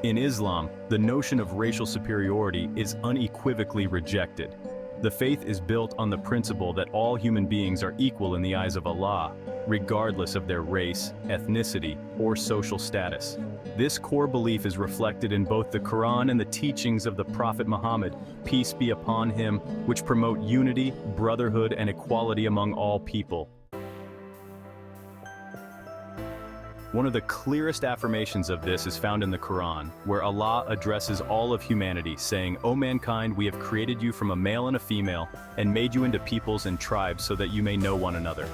In Islam, the notion of racial superiority is unequivocally rejected. The faith is built on the principle that all human beings are equal in the eyes of Allah, regardless of their race, ethnicity, or social status. This core belief is reflected in both the Quran and the teachings of the Prophet Muhammad, peace be upon him, which promote unity, brotherhood, and equality among all people. One of the clearest affirmations of this is found in the Quran, where Allah addresses all of humanity, saying, "O mankind, we have created you from a male and a female, and made you into peoples and tribes so that you may know one another.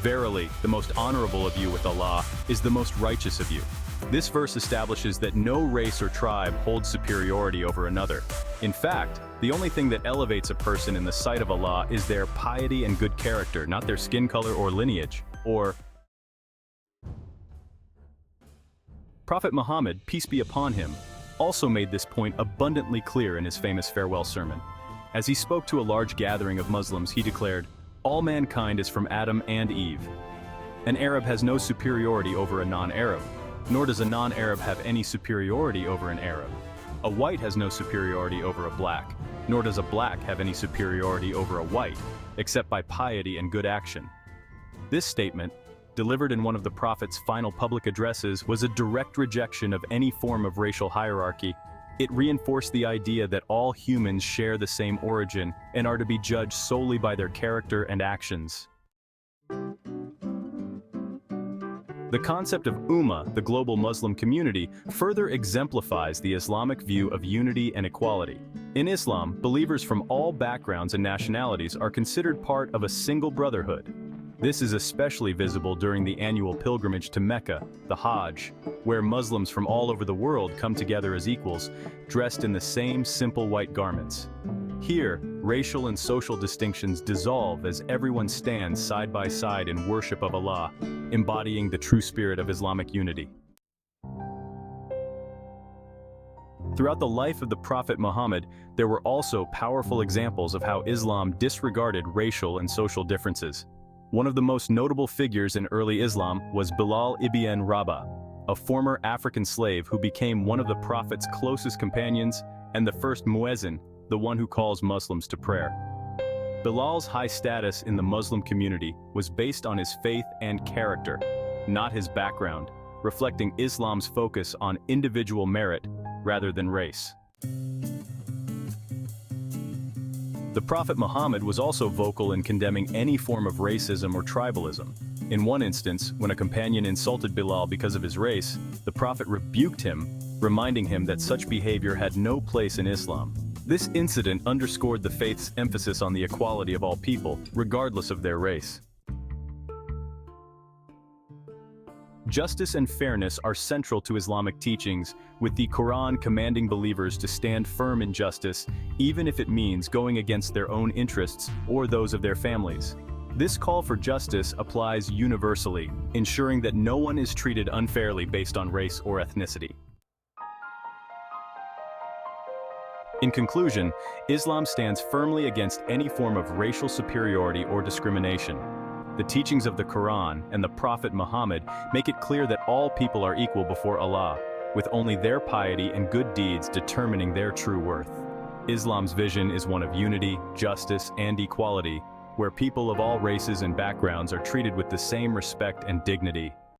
Verily, the most honorable of you with Allah is the most righteous of you." This verse establishes that no race or tribe holds superiority over another. In fact, the only thing that elevates a person in the sight of Allah is their piety and good character, not their skin color or lineage, or Prophet Muhammad, peace be upon him, also made this point abundantly clear in his famous farewell sermon. As he spoke to a large gathering of Muslims, he declared, "All mankind is from Adam and Eve. An Arab has no superiority over a non-Arab, nor does a non-Arab have any superiority over an Arab. A white has no superiority over a black, nor does a black have any superiority over a white, except by piety and good action." This statement, delivered in one of the Prophet's final public addresses, was a direct rejection of any form of racial hierarchy. It reinforced the idea that all humans share the same origin and are to be judged solely by their character and actions. The concept of Ummah, the global Muslim community, further exemplifies the Islamic view of unity and equality. In Islam, believers from all backgrounds and nationalities are considered part of a single brotherhood. This is especially visible during the annual pilgrimage to Mecca, the Hajj, where Muslims from all over the world come together as equals, dressed in the same simple white garments. Here, racial and social distinctions dissolve as everyone stands side by side in worship of Allah, embodying the true spirit of Islamic unity. Throughout the life of the Prophet Muhammad, there were also powerful examples of how Islam disregarded racial and social differences. One of the most notable figures in early Islam was Bilal ibn Rabah, a former African slave who became one of the Prophet's closest companions and the first muezzin, the one who calls Muslims to prayer. Bilal's high status in the Muslim community was based on his faith and character, not his background, reflecting Islam's focus on individual merit rather than race. The Prophet Muhammad was also vocal in condemning any form of racism or tribalism. In one instance, when a companion insulted Bilal because of his race, the Prophet rebuked him, reminding him that such behavior had no place in Islam. This incident underscored the faith's emphasis on the equality of all people, regardless of their race. Justice and fairness are central to Islamic teachings, with the Quran commanding believers to stand firm in justice, even if it means going against their own interests or those of their families. This call for justice applies universally, ensuring that no one is treated unfairly based on race or ethnicity. In conclusion, Islam stands firmly against any form of racial superiority or discrimination. The teachings of the Quran and the Prophet Muhammad make it clear that all people are equal before Allah, with only their piety and good deeds determining their true worth. Islam's vision is one of unity, justice, and equality, where people of all races and backgrounds are treated with the same respect and dignity.